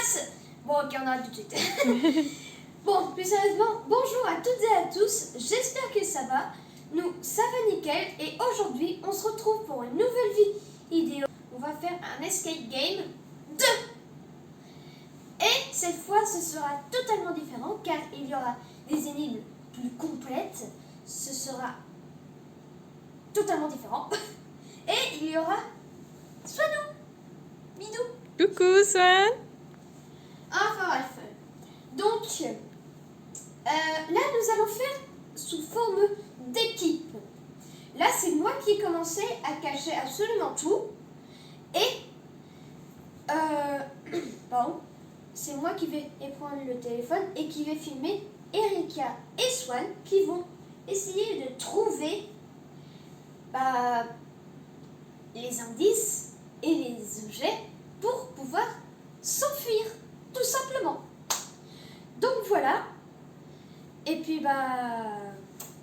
passe. Bon, ok, on arrête tout de suite. Bon, plus sérieusement, bonjour à toutes et à tous. J'espère que ça va. Nous, ça va nickel. Et aujourd'hui, on se retrouve pour une nouvelle vidéo. On va faire un escape game 2. Et cette fois, ce sera totalement différent car il y aura des énigmes plus complètes. Ce sera totalement différent. Et il y aura Swanou, Bidou. Coucou Swan. Enfin bref. Donc, là, nous allons faire sous forme d'équipe. Là, c'est moi qui ai commencé à cacher absolument tout. Et, pardon, c'est moi qui vais prendre le téléphone et qui vais filmer Erika et Swan qui vont essayer de trouver les indices et les objets pour pouvoir s'enfuir, tout simplement. Donc voilà. Et puis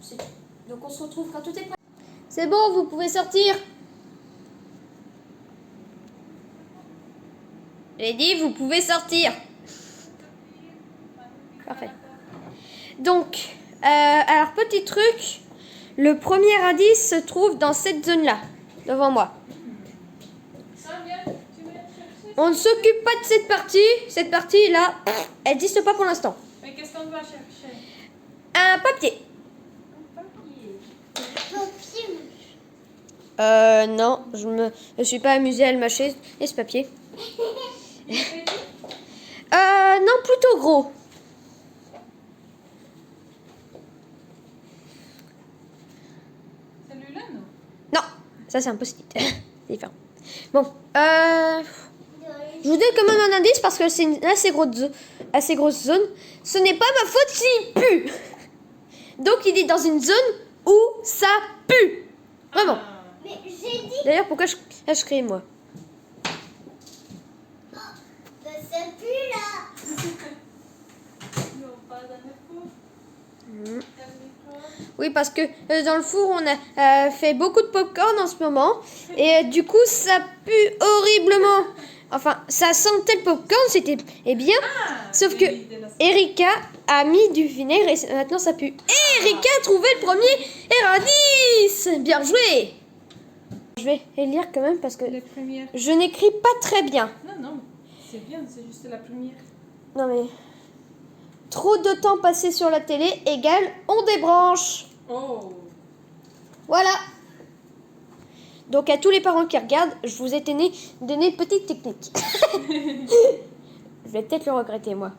c'est tout. Donc on se retrouve quand tout est prêt. C'est bon, vous pouvez sortir. J'ai dit, vous pouvez sortir. Parfait. Donc, alors petit truc, le premier indice se trouve dans cette zone-là, devant moi. On ne s'occupe pas de cette partie. Cette partie-là, elle n'existe pas pour l'instant. Mais qu'est-ce qu'on va chercher? Un papier. Un papier. Non, je me suis pas amusée à le mâcher, et ce papier. Non, plutôt gros. Celui-là, non? Non, ça c'est un post-it. C'est différent. Bon, je vous donne quand même un indice parce que c'est une assez grosse zone. Ce n'est pas ma faute s'il pue. Donc il est dans une zone où ça pue. Vraiment. Mais j'ai dit D'ailleurs, pourquoi je crie moi? que ça pue là. Non, pas dans le four. Oui, parce que dans le four, on a fait beaucoup de popcorn en ce moment. Et du coup, ça pue horriblement. Enfin, ça sentait le popcorn, c'était bien. Sauf que Erika a mis du vinaigre et maintenant ça pue. Et Erika a trouvé le premier indice. Bien joué. Je vais lire quand même parce que Les premières. je n'écris pas très bien. Non, c'est bien, c'est juste la première. Non mais... Trop de temps passé sur la télé égale on débranche. Oh. Voilà. Donc à tous les parents qui regardent, je vous ai donné une petite technique. Je vais peut-être le regretter moi.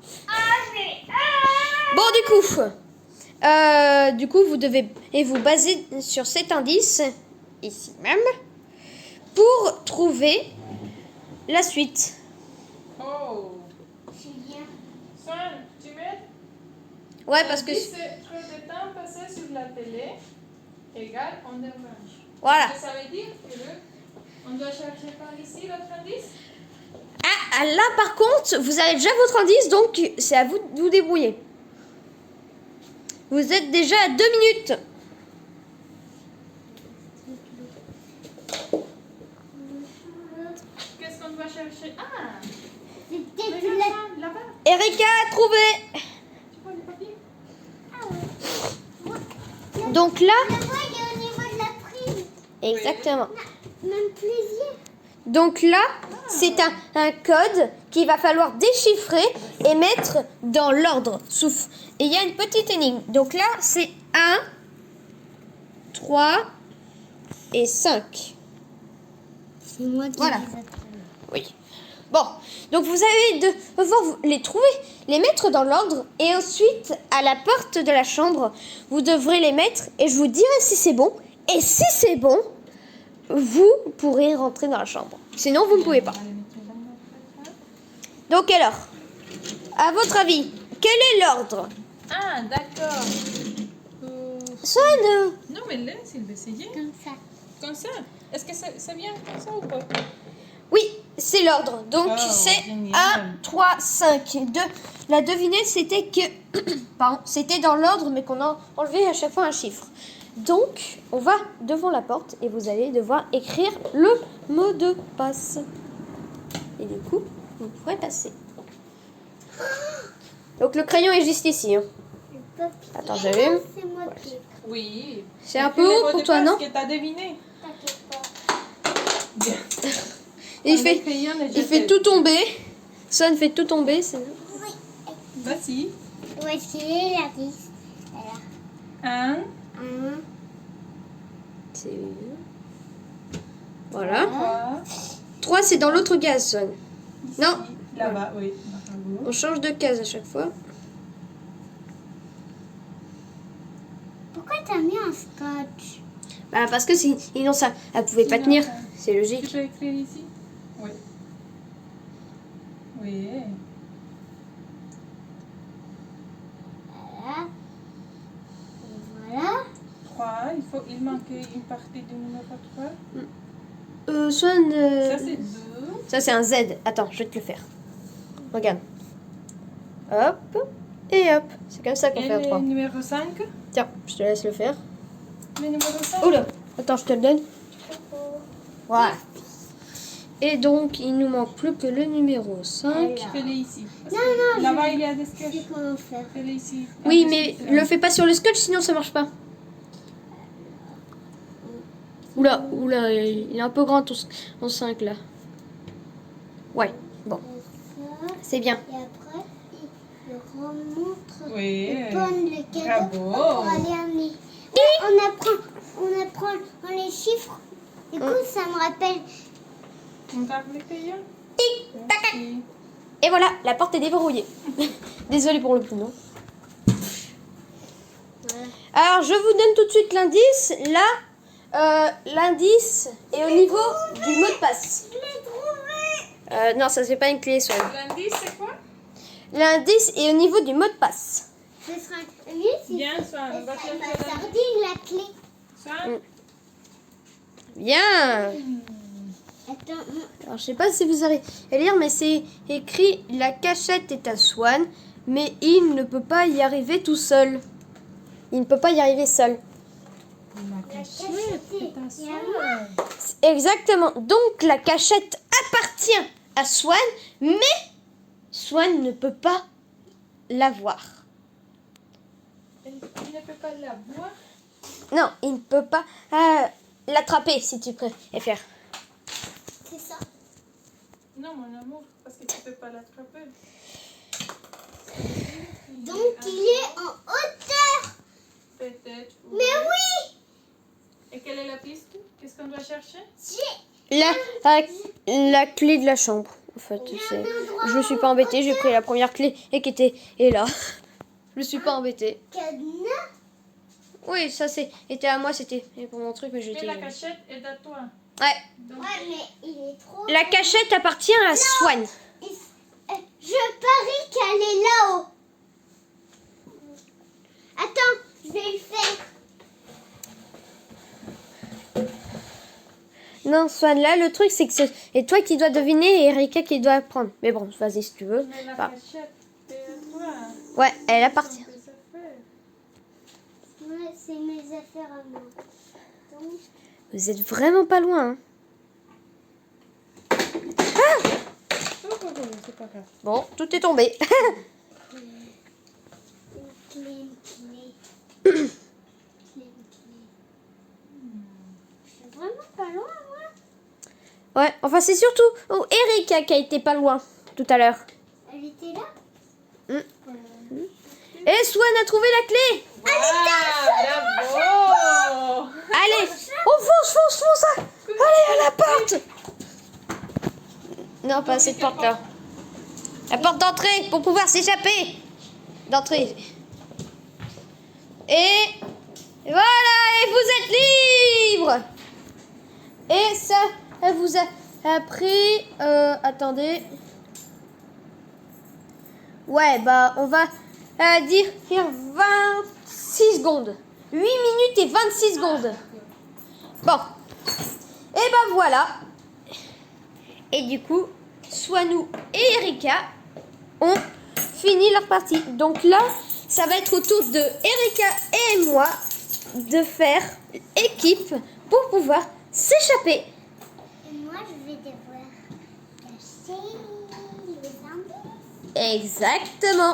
Bon du coup, vous devez vous baser sur cet indice ici même pour trouver la suite. Oh. C'est bien. Swan, tu mets? Ouais, parce que Si c'est trop de temps passé sur la télé, égale on débranche. voilà. Ça veut dire que on doit chercher par ici l'autre indice? Ah, là par contre, vous avez déjà votre indice, donc c'est à vous de vous débrouiller. Vous êtes déjà à 2 minutes. Qu'est-ce qu'on doit chercher? Ah, C'est peut-être regarde la... ça, là-bas. Erika a trouvé. Tu vois le papier? Donc là, La voix est au niveau de la prise. exactement. Même plaisir. Donc là, c'est un code qu'il va falloir déchiffrer et mettre dans l'ordre. Et il y a une petite énigme. Donc là, c'est 1, 3 et 5. C'est moi qui Voilà. les ai trouvés. Oui. Bon, donc vous allez devoir les trouver, les mettre dans l'ordre et ensuite, à la porte de la chambre, vous devrez les mettre et je vous dirai si c'est bon. Et si c'est bon, vous pourrez rentrer dans la chambre. Sinon, vous ne pouvez pas. On va les mettre dans notre sac. Donc alors, à votre avis, quel est l'ordre? Ah, d'accord. Sonne. Non, mais laisse, il va essayer. Comme ça. Comme ça. Est-ce que c'est bien comme ça ou pas? Oui, c'est l'ordre. Donc Oh, c'est génial. 1, 3, 5, 2. La devinette, c'était que... Pardon, c'était dans l'ordre, mais qu'on a enlevé à chaque fois un chiffre. Donc, on va devant la porte et vous allez devoir écrire le mot de passe. Et du coup, vous pourrez passer. Donc le crayon est juste ici. Hein. Le papier. Attends, j'allume. C'est moi qui écris. Oui. C'est un peu haut pour toi, non? Que t'as deviné. T'inquiète pas. Bien. Il Le fait, crayon est il déjà fait fait. tout tomber. Son fait tout tomber. Oui. Vas-y. Voici la liste. Voilà. 1, 1, Voilà. 3. 3, c'est dans l'autre case, Son. Non. Là-bas, oui. Bravo. On change de case à chaque fois. Pourquoi t'as mis un scotch? Bah, parce que sinon ça, elle pouvait pas tenir. C'est Tu logique. peux écrire ici? Oui. Oui. Voilà. Et voilà. 3. Il manquait une partie du numéro 3. Swan, Ça, c'est 2. ça c'est un Z. Attends, je vais te le faire. Regarde. Hop. Et hop. C'est comme ça qu'on Et fait un 3. le numéro 5? Tiens, je te laisse le faire. Le numéro 5? Oula. Attends, je te le donne. Voilà. Et donc, il nous manque plus que le numéro 5. Fais-le ici. Non, non, Là-bas, il y a des je sais sketchs. comment faire. Fais-le ici. Oui, Ah, mais c'est ça. le fais pas sur le scotch, sinon ça marche pas. Oula, il est un peu grand ton 5 là. Ouais, bon, Ça. c'est bien. Et après, il remontre Oui. le pomme, le cadeau Bravo. pour aller amener. Ouais, on apprend les chiffres. Du coup, ça me rappelle. On garde le crayon? Tic, tac. Merci. Et voilà, la porte est déverrouillée. Désolée pour le plus long. Alors, je vous donne tout de suite l'indice. Là, l'indice est au niveau du mot de passe. Je l'ai trouvé. Non, ça c'est pas une clé, Swan. L'indice, c'est quoi? L'indice est au niveau du mot de passe. Ce sera mieux si Bien, Swan. ça On va sera chercher ma l'indice. sardine, la clé. Swan? Bien. Attends, Alors, je sais pas si vous arrivez à lire, mais c'est écrit la cachette est à Swan, mais il ne peut pas y arriver tout seul. Il ne peut pas y arriver seul. La cachette cachette est à est à Swan. Exactement. Donc la cachette appartient à Swan, mais Swan ne peut pas la voir. Il ne peut pas la boire. Non, il ne peut pas l'attraper si tu préfères. c'est ça. Non, mon amour, parce que tu ne peux pas l'attraper. Donc, il est en hauteur. Peut-être. Mais oui, Et quelle est la piste? Qu'est-ce qu'on doit chercher? j'ai La clé de la chambre. En fait, je me suis pas embêtée, j'ai pris la première clé et qui était là. Je me suis pas embêtée. cadenas. Oui, ça était à moi, c'était pour mon truc, mais je Mais l'ai. la cachette est à toi. Ouais. Donc, Ouais, mais il est trop. La cachette appartient à Swan. Je parie qu'elle est là-haut. Attends, je vais le faire. Non, Swan, là, le truc, c'est que c'est toi qui dois deviner et Erika qui doit prendre. Mais bon, vas-y si tu veux. mais la Ah. cachette est à toi. Ouais, elle appartient. Tes affaires. Ouais, c'est mes affaires à moi. Donc, Vous êtes vraiment pas loin. Hein. C'est pas grave. Bon, tout est tombé. une clé. Clé, une clé. Je suis vraiment pas loin, moi. Ouais, enfin, c'est surtout Erika qui a été pas loin tout à l'heure. Elle était là. Et Swan a trouvé la clé. Bravo! Allez, on fonce. Allez, à la porte. Non, pas cette porte-là. La porte d'entrée pour pouvoir s'échapper. D'entrée. Et voilà, et vous êtes libre. Et ça vous a pris... attendez. Ouais, bah, on va dire 26 secondes. 8 minutes et 26 secondes. Bon. Et ben voilà. Et du coup, Swanou et Erika ont fini leur partie. Donc là, ça va être au tour de Erika et moi de faire équipe pour pouvoir s'échapper. Et moi, je vais devoir cacher les indices. Exactement.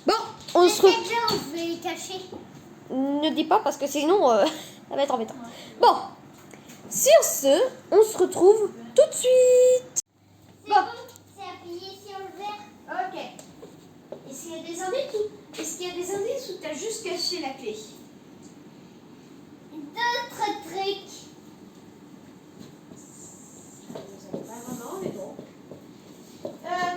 Bon, on se retrouve. Je vais les cacher. Ne dis pas parce que sinon, ça va être embêtant. Bon, sur ce, on se retrouve tout de suite. C'est bon, c'est appuyé sur le verre. Ok. Est-ce qu'il y a des indices ou t'as juste caché la clé? D'autres trucs. Pas vraiment, mais bon.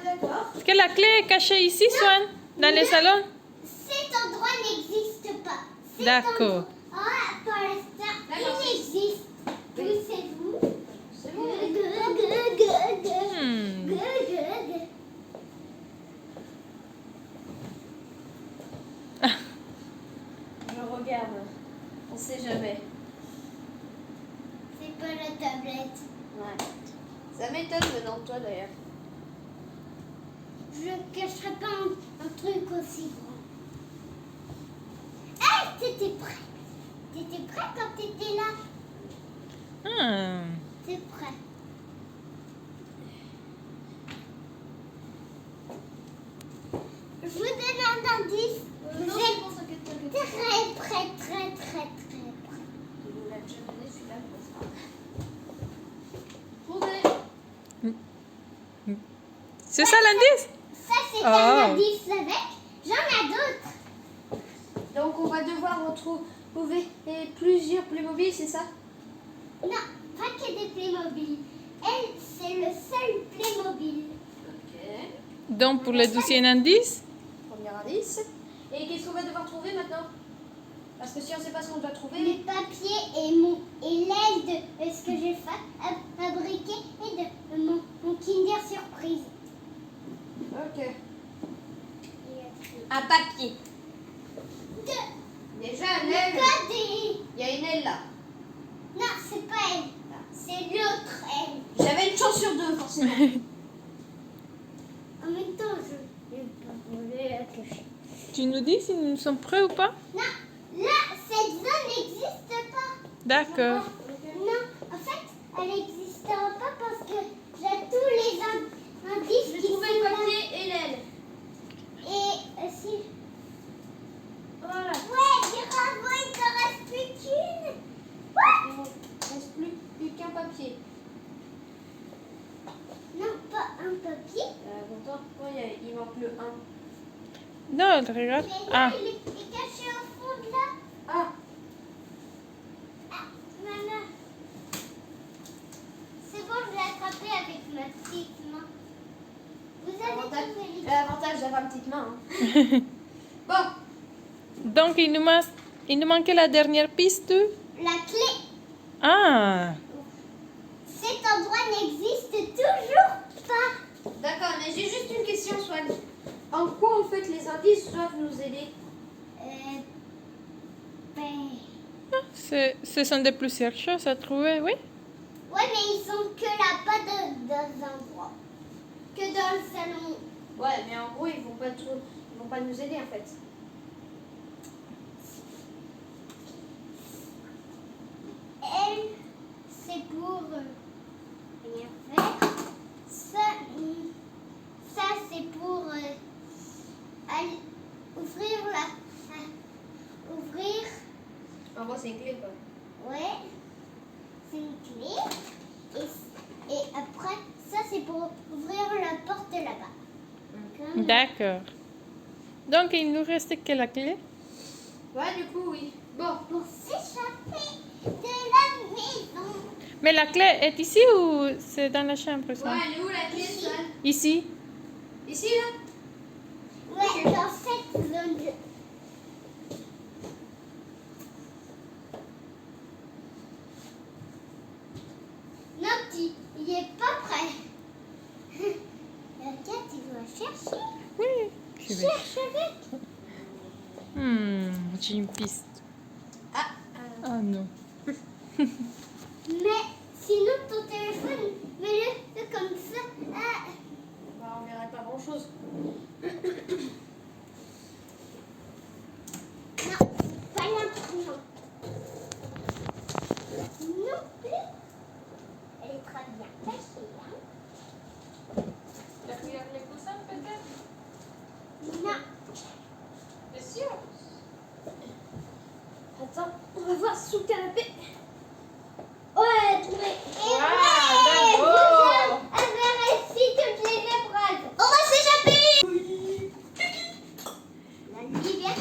D'accord. Est-ce que la clé est cachée ici, Swan? Dans le salon? Cet endroit n'existe pas. Cet D'accord. endroit, pour l'instant, il n'existe. Poussez-vous. C'est bon. Hmm. Je regarde. On sait jamais. C'est pas la tablette. Ouais. Ça m'étonne venant de toi d'ailleurs. Je ne cacherai pas un truc aussi grand. Hey, t'étais prêt. T'étais prêt quand t'étais là. Hmm. T'es prêt. Je vous donne un indice. Vous êtes très prêt. Il nous l'a déjà donné celui-là, je pense pas. Trouvez. C'est ça l'indice? Ça, c'est Oh. un indice avec. J'en ai d'autres. Donc on va devoir retrouver plusieurs Playmobil, c'est ça? Non, pas que des Playmobil. Elle, c'est le seul Playmobil. Ok. Donc pour le 12e indice? Premier indice. Et qu'est-ce qu'on va devoir trouver maintenant? Parce que si on ne sait pas ce qu'on doit trouver. Les papiers et l'aile de ce que j'ai fabriqué et de mon Kinder Surprise. Ok. Un papier. Déjà une aile. Il y a une aile là. Non, c'est pas elle. C'est l'autre elle. J'avais une chance sur deux forcément. En même temps, je vais pas voler la cacher. Tu nous dis si nous sommes prêts ou pas? Non, là, cette zone n'existe pas. D'accord. Non, en fait, elle n'existera pas parce que j'ai tous les indices J'ai qui sont trouvé le là. papier et l'aile. Et si... Voilà. Ouais, bravo, il te reste plus qu'une. Il ne reste plus qu'un papier. Non, pas un papier. Pourtant, pourquoi il manque le 1? Non, regarde. Mais là, Ah, il est caché au fond de là. Ah, Ah, maman. C'est bon, je l'ai attrapé avec ma petite main. Vous avez trouvé les... l'avantage d'avoir une petite main. Hein. Bon, donc il nous manquait la dernière piste. La clé. Ah, Cet endroit n'existe toujours pas. d'accord, mais j'ai juste une question, Swan. En quoi, en fait, les indices doivent nous aider? Ben... ce sont de plusieurs choses à trouver, oui? Ouais, mais ils sont que là, pas dans un endroit. Que dans le salon. Ouais, mais en gros, ils vont pas nous aider, en fait. Elle, c'est pour rien faire. Ça, c'est pour aller ouvrir ouvrir. En gros, c'est une clé, quoi. Ouais, c'est une clé. Et après, ça, c'est pour ouvrir la porte là-bas. Comme- D'accord. Donc il nous reste que la clé. Ouais, du coup, oui. Bon, Pour s'échapper de la maison. Mais la clé est ici ou c'est dans la chambre, ouais, Swan? elle est où la clé, Swan? Ici. Ici, là? Ouais, dans cette zone-là. Non, il est pas prêt. Regarde, il doit chercher. Oui. Je vais. Cherche avec. J'ai une piste. Ah, Ah non. Mais sinon, ton téléphone, mets-le comme ça. Ah. bah, on verrait pas grand-chose. Non, pas l'imprimante. Non plus. Elle est très bien cachée. Hein. Il y a les coussins peut-être?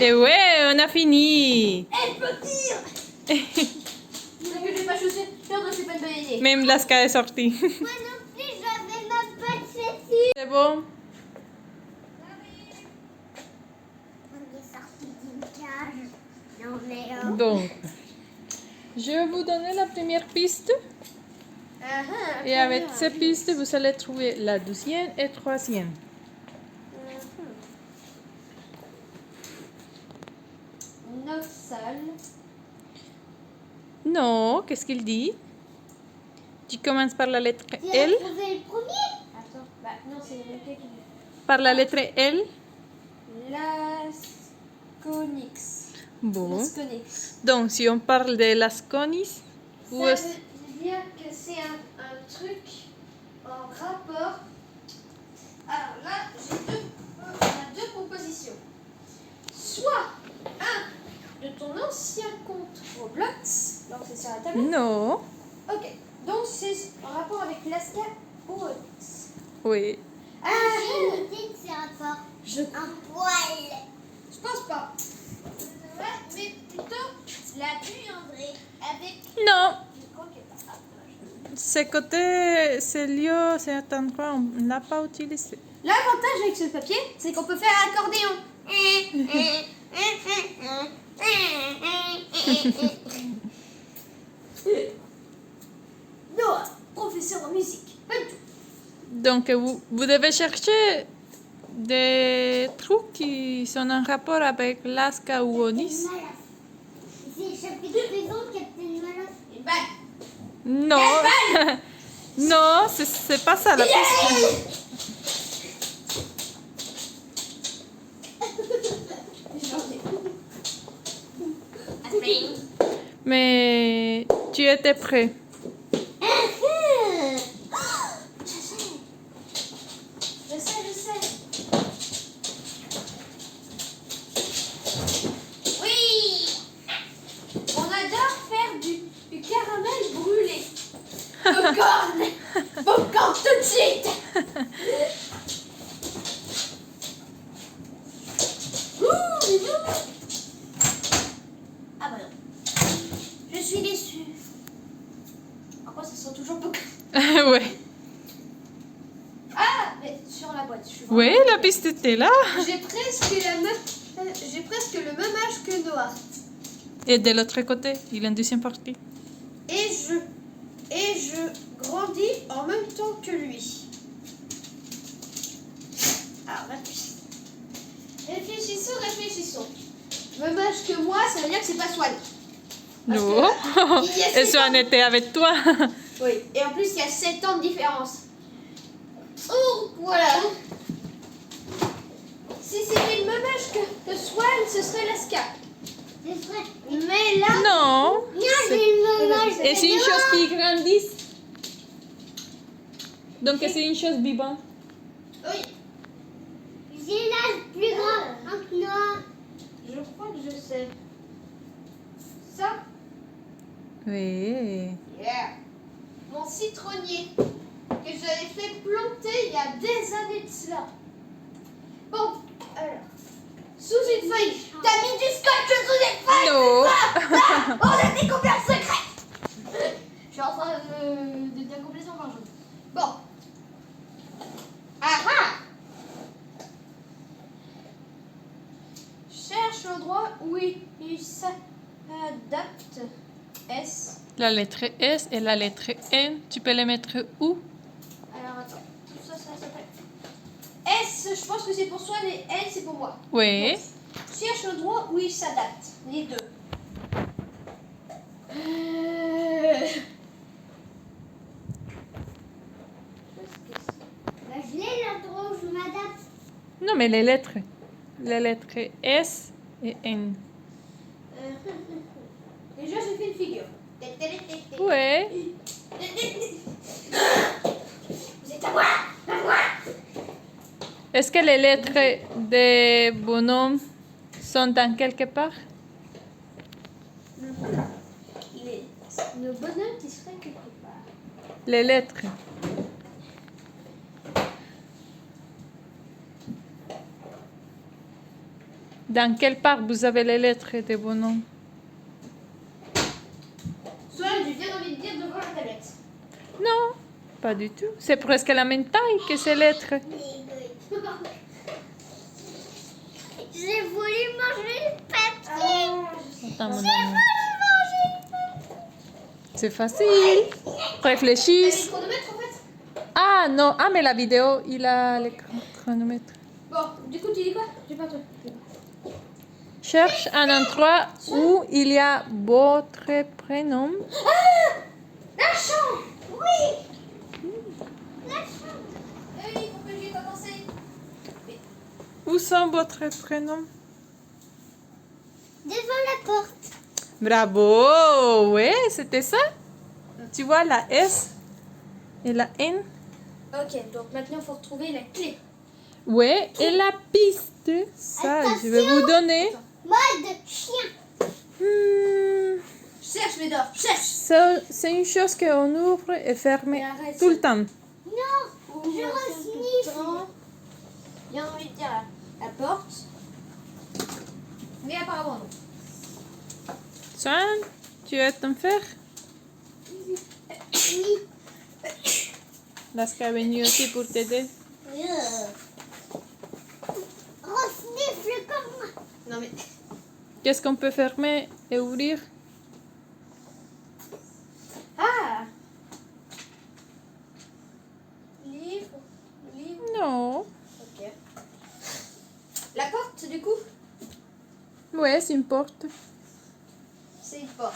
Et ouais, on a fini. Elle peut dire. C'est que j'ai pas chaussé. Perdre, c'est pas de baigner. Même Laska est sortie. Moi non plus, j'avais même pas de chaussures. C'est bon? On est sorti d'une cage. Non mais Donc, je vais vous donner la première piste. Et avec ces pistes, vous allez trouver la deuxième et troisième. Notre salle. Non, qu'est-ce qu'il dit? Tu commences par la lettre tu as L. trouvé le premier? Attends. Bah non, c'est lequel qui Par la lettre L. Lasconix. Bon. Lasconix. Donc, si on parle de las conis, où Ça est-ce- veut dire que c'est un truc en rapport. Alors là, on a deux propositions. Soit un de ton ancien compte Roblox, donc c'est sur la tablette. Non. Ok, donc c'est en rapport avec Laska ou Onyx. Oui. Ah, J'ai noté que c'est rapport. Un poil. je pense pas. Ouais, mais plutôt la buanderie avec. Non. Je crois qu'il y a pas. Ce côté, ce lieu, cet endroit, on ne l'a pas utilisé. L'avantage avec ce papier, c'est qu'on peut faire un accordéon. Noah, professeur en musique. Pas du tout. Donc, vous devez chercher des trucs qui sont en rapport avec Laska ou Onis. C'est le chapitre suivant, Captain Malin. Une balle. Non. Non, c'est pas ça la piste. Mais tu étais prêt. Je sais. Oui. On adore faire du caramel brûlé. Popcorn tout de suite. Ouh, dis donc. Ah bah non. Je suis déçue. Pourquoi ça sent toujours popcorn? Ouais. Ah, mais sur la boîte. Je suis Oui, vraiment- la piste était là. J'ai presque le même âge que Noah. Et de l'autre côté, il y a une deuxième partie. Et je grandis en même temps que lui. Alors, réfléchissons. Même âge que moi, ça veut dire que c'est pas Swan. Parce Non. que, il y a Et 7 ça en ans. était avec toi. Oui, et en plus, il y a 7 ans de différence. Oh, voilà. Si c'était le même âge que Swan, ce serait Laska. C'est vrai. Mais là, Non. Non, j'ai le même âge. Et c'est une chose qui grandit. Donc c'est une chose vivante. oui, J'ai l'âge plus grand que Noah. je crois que je sais. Ça, Oui. yeah. Mon citronnier que j'avais fait planter il y a des années de cela. Bon, alors, sous une feuille. T'as mis du scotch sous une feuille. Non. Ah, on a découvert le secret. Je suis en train de dire complètement par jour. Bon. Ah ah. Cherche l'endroit où il s'adapte. S. La lettre S et la lettre N, tu peux les mettre où? Alors attends, tout ça s'appelle. S, je pense que c'est pour soi, et N, c'est pour moi. Oui. Donc, cherche l'endroit où il s'adapte. Les deux. Bah, je l'ai l'endroit où je m'adapte. Non, mais les lettres. Les lettres S et N. Déjà, j'ai fait une figure. Oui. Vous êtes à moi. Est-ce que les lettres des bonhommes sont dans quelque part? Nos bonhommes qui seraient quelque part. Les lettres. Dans quelle part vous avez les lettres de vos noms? Soit j'ai bien envie de dire devant la tablette. Non, pas du tout. C'est presque la même taille que ces lettres. J'ai voulu manger le papier. Attends, mon ami. C'est facile. Réfléchis. Le chronomètre en fait. Ah non, ah mais la vidéo, il a le chronomètre. Bon, du coup tu dis quoi? J'ai pas entendu. Cherche un endroit où il y a votre prénom. La chambre. Oui. La chambre. Oui, pour que j'y ai pas pensé. Où sont votre prénom? Devant la porte. Bravo! Ouais, c'était ça. Tu vois la S et la N? Ok, donc maintenant il faut retrouver la clé. Ouais, et la piste. Ça, je vais vous donner. Mode chien. Cherche Médor, cherche. C'est une chose qu'on ouvre et ferme Mais arrête, tout le temps. Non. Je resniffe. J'ai envie de dire la porte. Mais apparemment non. Swan, tu es en faire? Oui. Laska est venue aussi pour t'aider. Resnifle comme moi. Non mais. Qu'est-ce qu'on peut fermer et ouvrir? Ah. Livre. Non. Ok. La porte du coup. Ouais, c'est une porte. C'est une porte.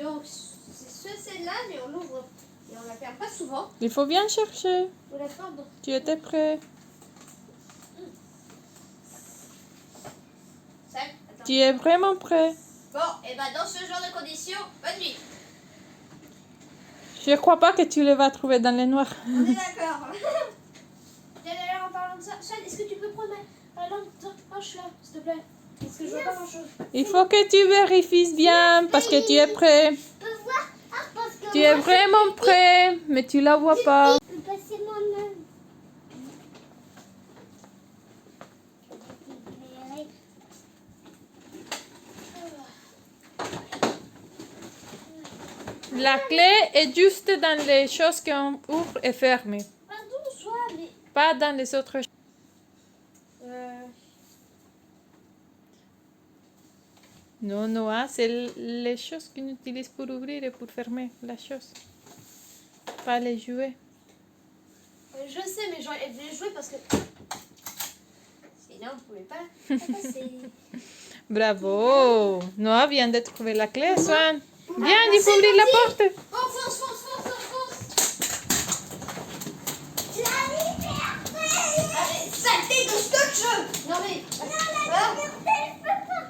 Donc c'est celle-là, mais on l'ouvre et on la ferme pas souvent. Il faut bien chercher. On la ferme. Tu étais prêt? Ça, attends. Tu es vraiment prêt? Bon, et ben dans ce genre de conditions, bonne nuit. Je crois pas que tu le vas trouver dans les noirs. On est d'accord. Tiens d'ailleurs en parlant de ça, Swan, est-ce que tu peux prendre ma lampe? Penche là, s'il te plaît. Parce que je vois pas grand chose. Il faut que tu vérifies bien parce que tu es prêt. Je peux voir. Ah, parce que Tu es moi, vraiment prêt, mais tu la vois pas. je peux passer mon main. La clé est juste dans les choses qu'on ouvre et ferme. Pardon, Swan, mais. Pas dans les autres choses. Non, Noah, c'est les choses qu'on utilise pour ouvrir et pour fermer la chose. Pas les jouets. Je sais, mais j'aurais voulu jouer parce que. Sinon, on pouvait pas la passer. Bravo! Noah vient de trouver la clé, Swan. Viens, il faut ouvrir la porte. Oh, force, force, force, force, force. La liberté. Allez, saleté de scotch. Non mais. La liberté, je peux pas.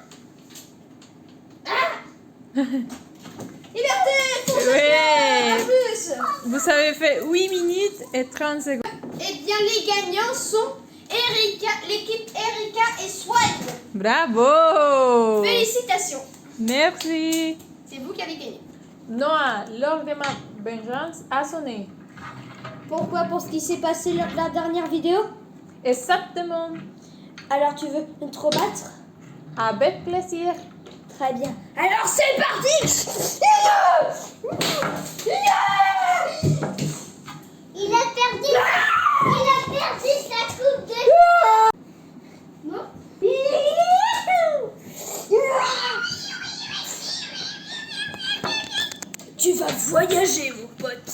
Liberté, force Ouais. en plus. Vous avez fait 8 minutes et 30 secondes. Eh bien, les gagnants sont Erika, l'équipe Erika et Swan. Bravo! Félicitations. Merci. C'est vous qui avez gagné. Noah, l'heure de ma vengeance a sonné. Pourquoi? Pour ce qui s'est passé lors de la dernière vidéo? Exactement. Alors tu veux te rebattre? Avec plaisir. Très bien. Alors c'est parti. Il a perdu. Il a perdu sa coupe de. Non. Tu vas voyager, mon pote.